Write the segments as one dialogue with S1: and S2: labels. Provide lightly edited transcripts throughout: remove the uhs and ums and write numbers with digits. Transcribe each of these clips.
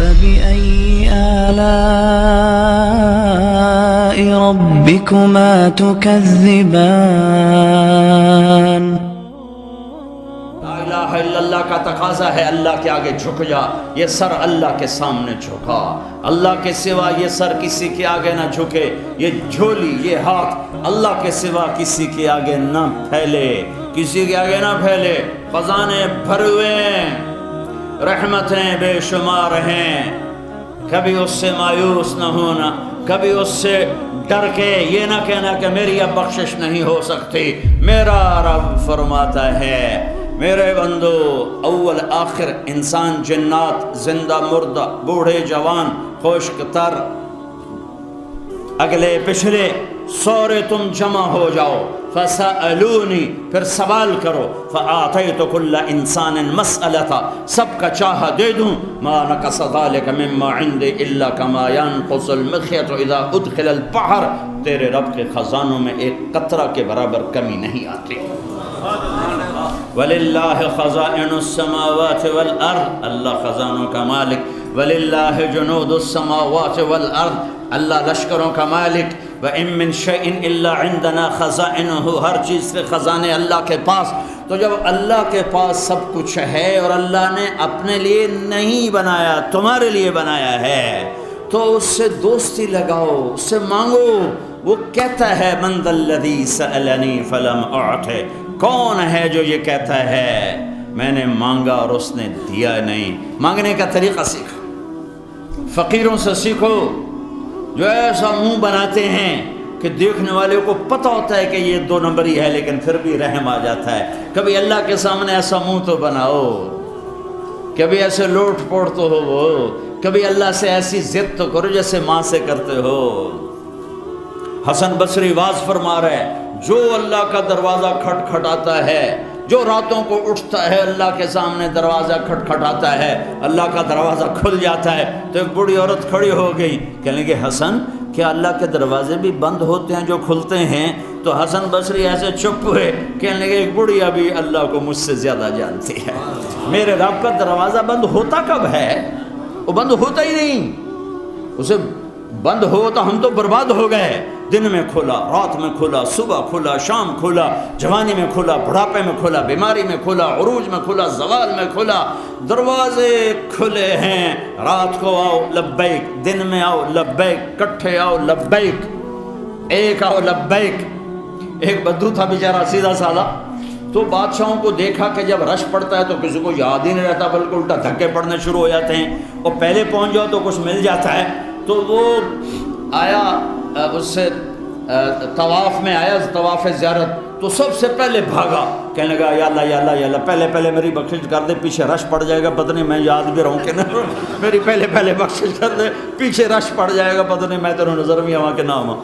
S1: فبأي آلاء ربكما تكذبان
S2: لا الہ الا اللہ کا تقاضا ہے اللہ کے آگے جھک جا. یہ سر اللہ کے سامنے جھکا. اللہ کے سوا یہ سر کسی کے آگے نہ جھکے. یہ جھولی یہ ہاتھ اللہ کے سوا کسی کے آگے نہ پھیلے, کسی کے آگے نہ پھیلے. خزانے بھر ہوئے, رحمتیں بے شمار ہیں. کبھی اس سے مایوس نہ ہونا, کبھی اس سے ڈر کے یہ نہ کہنا کہ میری اب بخشش نہیں ہو سکتی. میرا رب فرماتا ہے میرے بندو, اول آخر انسان جنات, زندہ مردہ, بوڑھے جوان, خشک تر, اگلے پچھلے سورے تم جمع ہو جاؤ. فَسَأَلُونِي, پھر سوال کرو. فَآتَيْتُ كُلَّ إِنسَانٍ مَسْأَلَةً, سب کا چاہا دے دوں. مَا نَقَصَ ذَلِكَ مِمَّا عِنْدِي إِلَّا كَمَا يَنْقُصُ الْمِخْيَطُ إِذَا أُدْخِلَ الْبَحْرَ. تیرے رب کے خزانوں میں ایک قطرہ کے برابر کمی نہیں آتی. وَلِلَّهِ خَزَائِنُ السَّمَاوَاتِ وَالْأَرْضِ, اللہ خزانوں کا مالک. وَلِلَّهِ جُنُودُ السَّمَاوَاتِ وَالْأَرْضِ, اللہ لشکروں کا مالک. وَإِن مِّن شَيْءٍ إِلَّا عِندَنَا خَزَائِنُهُ, ہر چیز کے خزانے اللہ کے پاس. تو جب اللہ کے پاس سب کچھ ہے اور اللہ نے اپنے لیے نہیں بنایا, تمہارے لیے بنایا ہے, تو اس سے دوستی لگاؤ, اس سے مانگو. وہ کہتا ہے من ذا الذی سألنی فلم أعطه, کون ہے جو یہ کہتا ہے میں نے مانگا اور اس نے دیا نہیں. مانگنے کا طریقہ سیکھو, فقیروں سے سیکھو جو ایسا منہ بناتے ہیں کہ دیکھنے والے کو پتہ ہوتا ہے کہ یہ دو نمبری ہے لیکن پھر بھی رحم آ جاتا ہے. کبھی اللہ کے سامنے ایسا منہ تو بناؤ, کبھی ایسے لوٹ پوٹ تو ہو, وہ کبھی اللہ سے ایسی ضد تو کرو جیسے ماں سے کرتے ہو. حسن بصری واز فرما رہے ہیں جو اللہ کا دروازہ کھٹکھٹاتا ہے, جو راتوں کو اٹھتا ہے اللہ کے سامنے دروازہ کھٹکھٹاتا ہے, اللہ کا دروازہ کھل جاتا ہے. تو ایک بوڑھی عورت کھڑی ہو گئی, کہنے لگے حسن کیا اللہ کے دروازے بھی بند ہوتے ہیں جو کھلتے ہیں؟ تو حسن بصری ایسے چپ ہوئے, کہنے لگے ایک بوڑھی ابھی اللہ کو مجھ سے زیادہ جانتی ہے. میرے رب کا دروازہ بند ہوتا کب ہے؟ وہ بند ہوتا ہی نہیں. اسے بند ہو تو ہم تو برباد ہو گئے. دن میں کھلا, رات میں کھلا, صبح کھلا, شام کھلا, جوانی میں کھلا, بڑھاپے میں کھلا, بیماری میں کھلا, عروج میں کھلا, زوال میں کھلا. دروازے کھلے ہیں. رات کو آؤ لبیک, دن میں آؤ لبیک, کٹھے آؤ لبیک, ایک آؤ لبیک. ایک بدو تھا بیچارہ سیدھا سادہ, تو بادشاہوں کو دیکھا کہ جب رش پڑتا ہے تو کسی کو یاد ہی نہیں رہتا بلکہ الٹا دھکے پڑنے شروع ہو جاتے ہیں, اور پہلے پہنچ جاؤ تو کچھ مل جاتا ہے. تو وہ آیا, اس سے طواف میں آیا, طواف زیارت, تو سب سے پہلے بھاگا, کہنے لگا یا اللہ یا اللہ یا اللہ, پہلے میری بخشش کر دے, پیچھے رش پڑ جائے گا, پتہ نہیں میں یاد بھی رہوں کہ نہ, میری پہلے بخشش کر دے, پیچھے رش پڑ جائے گا, پتہ نہیں میں تیرے نظر میں آواں کہ نہ آواں.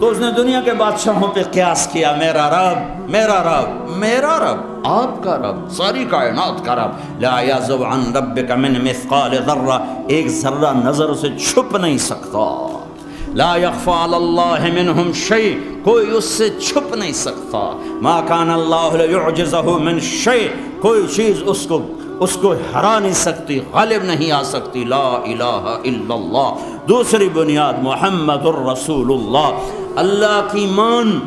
S2: تو اس نے دنیا کے بادشاہوں پہ قیاس کیا, میرا رب میرا رب میرا رب, آپ کا رب, ساری کائنات کا رب. لا یعزب عن ربک من مثقال ذرہ, ایک ذرہ نظر سے چھپ نہیں سکتا. لا یخفی علی اللہ منہم شیء, کوئی اس سے چھپ نہیں سکتا. ما کان اللہ لیعجزہ من شیء, کوئی چیز اس کو ہرا نہیں سکتی, غالب نہیں آ سکتی. لا الہ الا اللہ. دوسری بنیاد محمد الرسول اللہ. اللہ کی مان,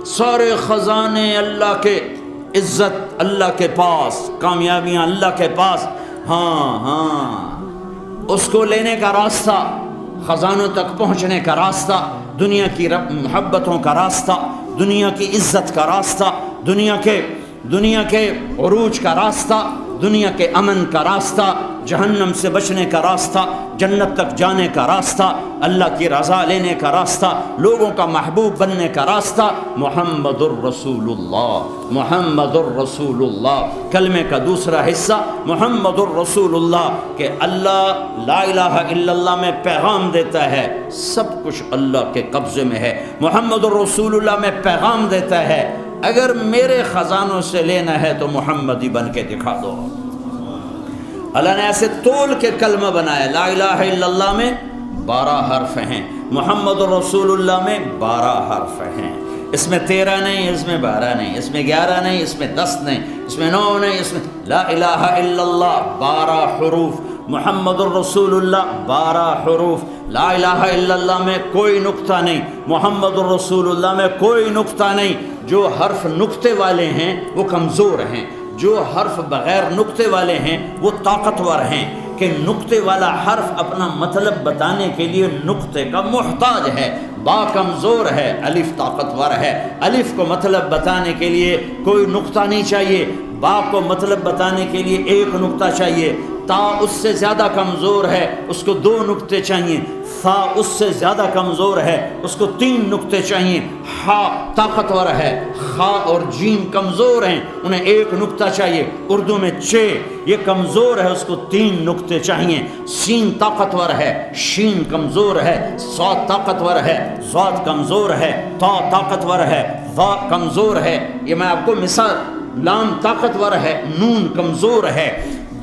S2: سارے خزانے اللہ کے, عزت اللہ کے پاس, کامیابیاں اللہ کے پاس. ہاں اس کو لینے کا راستہ, خزانوں تک پہنچنے کا راستہ, دنیا کی محبتوں کا راستہ, دنیا کی عزت کا راستہ, دنیا کے عروج کا راستہ, دنیا کے امن کا راستہ, جہنم سے بچنے کا راستہ, جنت تک جانے کا راستہ, اللہ کی رضا لینے کا راستہ, لوگوں کا محبوب بننے کا راستہ. محمد الرسول اللہ, محمد الرسول اللہ. کلمے کا دوسرا حصہ محمد الرسول اللہ, کہ اللہ لا الہ الا اللہ میں پیغام دیتا ہے, سب کچھ اللہ کے قبضے میں ہے. محمد الرسول اللہ میں پیغام دیتا ہے, اگر میرے خزانوں سے لینا ہے تو محمدی بن کے دکھا دو. اللہ نے ایسے تول کے کلمہ بنایا. لا الہ الا اللہ میں 12 حرف ہیں, محمد الرسول اللہ میں 12 حرف ہیں. اس میں 13 نہیں, اس میں 12 نہیں, اس میں 11 نہیں, اس میں 10 نہیں, اس میں 9 نہیں, اس میں لا الہ الا اللہ 12 حروف. محمد الرسول اللہ 12 حروف، لا الہ الا اللہ میں کوئی نقطہ نہیں، محمد الرسول اللہ میں کوئی نقطہ نہیں۔ جو حرف نقطے والے ہیں وہ کمزور ہیں، جو حرف بغیر نقطے والے ہیں وہ طاقتور ہیں، کہ نقطے والا حرف اپنا مطلب بتانے کے لیے نقطے کا محتاج ہے۔ با کمزور ہے، الف طاقتور ہے، الف کو مطلب بتانے کے لیے کوئی نقطہ نہیں چاہیے، با کو مطلب بتانے کے لیے ایک نقطہ چاہیے، تا اس سے زیادہ کمزور ہے، اس کو 2 نقطے چاہیے، ثا اس سے زیادہ کمزور ہے، اس کو 3 نقطے چاہیے، ہا طاقتور ہے، خا اور جیم کمزور ہیں، انہیں 1 نقطہ چاہیے۔ اردو میں چ یہ کمزور ہے، اس کو 3 نقطے چاہیے۔ سین طاقتور ہے، شین کمزور ہے، صاد طاقتور ہے، ضاد کمزور ہے، تا طاقتور ہے، ظا کمزور ہے۔ یہ میں آپ کو مثال، لام طاقتور ہے، نون کمزور ہے۔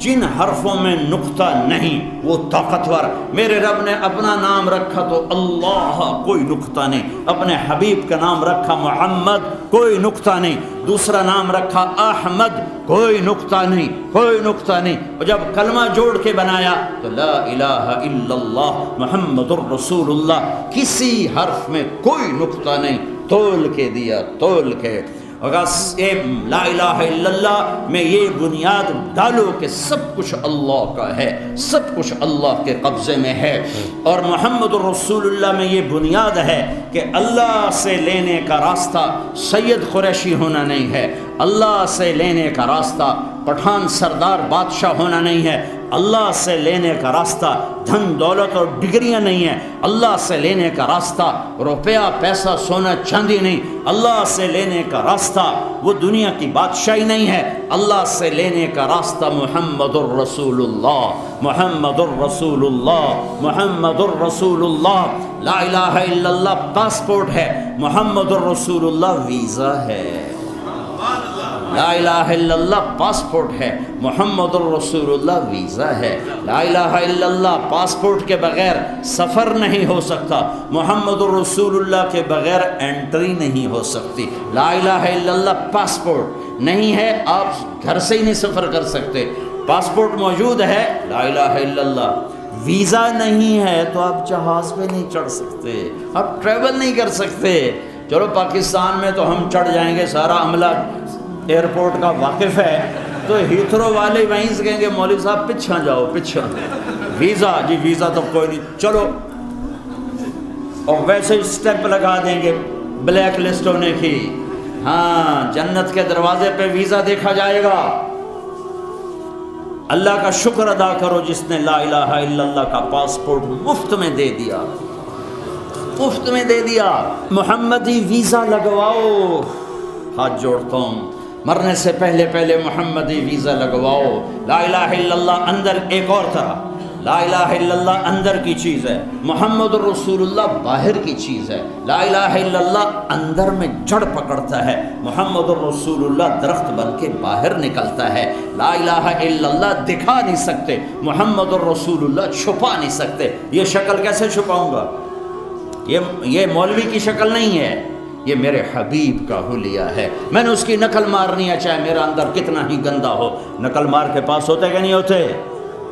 S2: جن حرفوں میں نقطہ نہیں وہ طاقتور۔ میرے رب نے اپنا نام رکھا تو اللہ، کوئی نقطہ نہیں، اپنے حبیب کا نام رکھا محمد، کوئی نقطہ نہیں، دوسرا نام رکھا احمد، کوئی نقطہ نہیں، کوئی نقطہ نہیں۔ اور جب کلمہ جوڑ کے بنایا تو لا الہ الا اللہ محمد الرسول اللہ، کسی حرف میں کوئی نقطہ نہیں، تول کے دیا، تول کے۔ اگر لا الہ الا اللہ میں یہ بنیاد ڈالو کہ سب کچھ اللہ کا ہے، سب کچھ اللہ کے قبضے میں ہے، اور محمد الرسول اللہ میں یہ بنیاد ہے کہ اللہ سے لینے کا راستہ سید قریشی ہونا نہیں ہے، اللہ سے لینے کا راستہ پٹھان سردار بادشاہ ہونا نہیں ہے، اللہ سے لینے کا راستہ دھن دولت اور ڈگریاں نہیں ہیں، اللہ سے لینے کا راستہ روپیہ پیسہ سونا چاندی نہیں، اللہ سے لینے کا راستہ وہ دنیا کی بادشاہی نہیں ہے، اللہ سے لینے کا راستہ محمد الرسول اللہ، محمد الرسول اللہ، محمد الرسول اللہ۔ لا الہ الا اللہ پاسپورٹ ہے، محمد الرسول اللہ ویزا ہے۔ لا الہ الا اللہ پاسپورٹ ہے، محمد الرسول اللہ ویزا ہے۔ لا الہ الا اللہ پاسپورٹ کے بغیر سفر نہیں ہو سکتا، محمد الرسول اللہ کے بغیر انٹری نہیں ہو سکتی۔ لا الہ الا اللہ پاسپورٹ نہیں ہے، آپ گھر سے ہی نہیں سفر کر سکتے۔ پاسپورٹ موجود ہے، لا الہ الا اللہ۔ ویزا نہیں ہے تو آپ جہاز پہ نہیں چڑھ سکتے، آپ ٹریول نہیں کر سکتے۔ چلو پاکستان میں تو ہم چڑھ جائیں گے، سارا عملہ ایئرپورٹ کا واقف ہے، تو ہیتھرو والے وہیں سے کہیں گے مولوی صاحب پچھا جاؤ، پچھا۔ ویزا جی ویزا تو کوئی نہیں، چلو، اور ویسے ہی اسٹیمپ لگا دیں گے بلیک لسٹ ہونے کی۔ ہاں، جنت کے دروازے پہ ویزا دیکھا جائے گا۔ اللہ کا شکر ادا کرو جس نے لا الہ الا اللہ کا پاسپورٹ مفت میں دے دیا، مفت میں دے دیا۔ محمدی ویزا لگواؤ، ہاتھ جوڑتا ہوں، مرنے سے پہلے پہلے محمدی ویزا لگواؤ۔ لا الہ الا اللہ اندر ایک اور طرح، لا الہ الا اللہ اندر کی چیز ہے، محمد الرسول اللہ باہر کی چیز ہے۔ لا الہ الا اللہ اندر میں جڑ پکڑتا ہے، محمد الرسول اللہ درخت بن کے باہر نکلتا ہے۔ لا الہ الا اللہ دکھا نہیں سکتے، محمد الرسول اللہ چھپا نہیں سکتے۔ یہ شکل کیسے چھپاؤں گا؟ یہ مولوی کی شکل نہیں ہے، یہ میرے حبیب کا حلیہ ہے۔ میں نے اس کی نقل مارنی ہے، چاہے میرا اندر کتنا ہی گندا ہو۔ نقل مار کے پاس ہوتے کہ نہیں ہوتے؟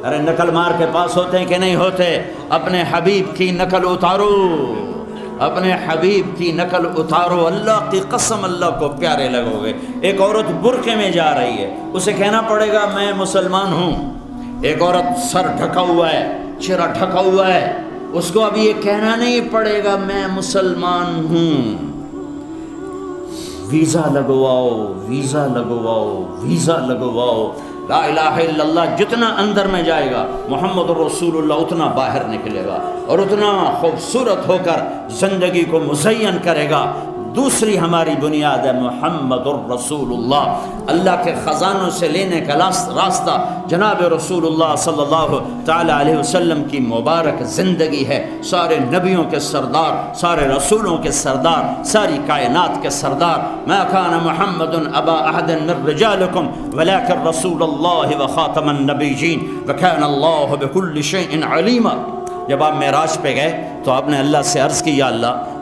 S2: ارے نقل مار کے پاس ہوتے ہیں کہ نہیں ہوتے؟ اپنے حبیب کی نقل اتارو، اپنے حبیب کی نقل اتارو، اللہ کی قسم اللہ کو پیارے لگو گے۔ ایک عورت برقعے میں جا رہی ہے، اسے کہنا پڑے گا میں مسلمان ہوں۔ ایک عورت سر ڈھکا ہوا ہے، چہرہ ڈھکا ہوا ہے، اس کو ابھی یہ کہنا نہیں پڑے گا میں مسلمان ہوں۔ ویزا لگواؤ، ویزا لگواؤ، ویزا لگواؤ۔ لا الہ الا اللہ جتنا اندر میں جائے گا محمد الرسول اللہ اتنا باہر نکلے گا، اور اتنا خوبصورت ہو کر زندگی کو مزین کرے گا۔ دوسری ہماری بنیاد ہے محمد الرسول اللہ، اللہ کے خزانوں سے لینے کا راستہ جناب رسول اللہ صلی اللہ تعالی علیہ وسلم کی مبارک زندگی ہے۔ سارے نبیوں کے سردار، سارے رسولوں کے سردار، ساری کائنات کے سردار۔ ما کان محمد ابا احد من رجالکم ولکن رسول اللہ وخاتم النبیین وکان اللہ بکل شیء علیما۔ جب آپ معراج پہ گئے تو آپ نے اللہ سے عرض کی یا اللہ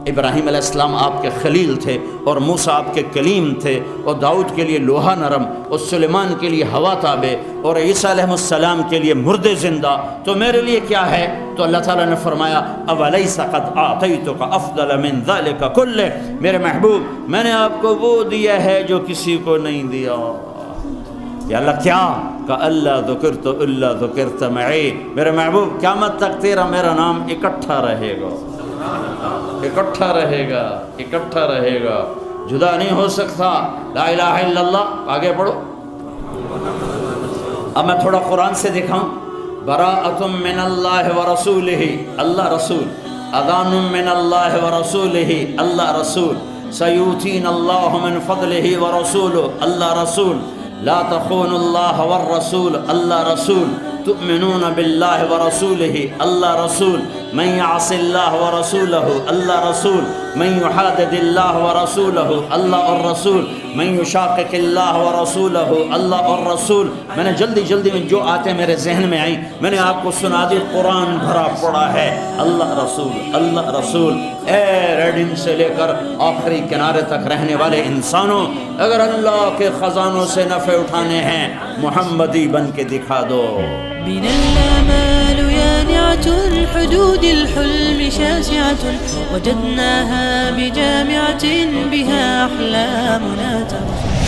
S2: ابراہیم علیہ السلام آپ کے خلیل تھے اور موسیٰ آپ کے کلیم تھے اور داؤد کے لیے لوہا نرم اور سلیمان کے لیے ہوا تابع اور عیسیٰ علیہ السلام کے لیے مردے زندہ، تو میرے لیے کیا ہے؟ تو اللہ تعالیٰ نے فرمایا اولیس قد اعطیتک افضل من ذلک کلہ، میرے محبوب میں نے آپ کو وہ دیا ہے جو کسی کو نہیں دیا۔ یا اللہ کیا؟ کہ اللہ ذکرت الا ذکرت معی، میرے محبوب قیامت تک تیرا میرا نام اکٹھا رہے گا، اکٹھا رہے گا، اکٹھا رہے گا، جدا نہیں ہو سکتا۔ لا الہ الا اللہ، آگے پڑھو۔ اب میں تھوڑا قرآن سے دکھاؤں۔ براءۃ من اللہ ورسولہ، اللہ رسول، اذان من اللہ ورسولہ، اللہ رسول، سیؤتین اللہ من فضلہ ورسولہ، اللہ رسول، لا تخونوا اللہ والرسول، اللہ رسول، تؤمنون باللہ ورسولہ، اللہ رسول، من یعص اللہ ورسولہ، اللہ رسول، من یحادد اللہ ورسولہ، اللہ الرسول، من یشاقق اللہ ورسولہ، اللہ الرسول۔ میں نے جلدی میں جو آتے میرے ذہن میں آئیں میں نے آپ کو سنا دی، قرآن بھرا پڑا ہے اللہ رسول، اللہ رسول۔ اے ریڈنگ سے لے کر آخری کنارے تک رہنے والے انسانوں، اگر اللہ کے خزانوں سے نفع اٹھانے ہیں محمدی بن کے دکھا دو۔
S3: بنا الآمال يانعة الحدود الحلم شاسعة، وجدناها بجامعة بها أحلامنا ترفع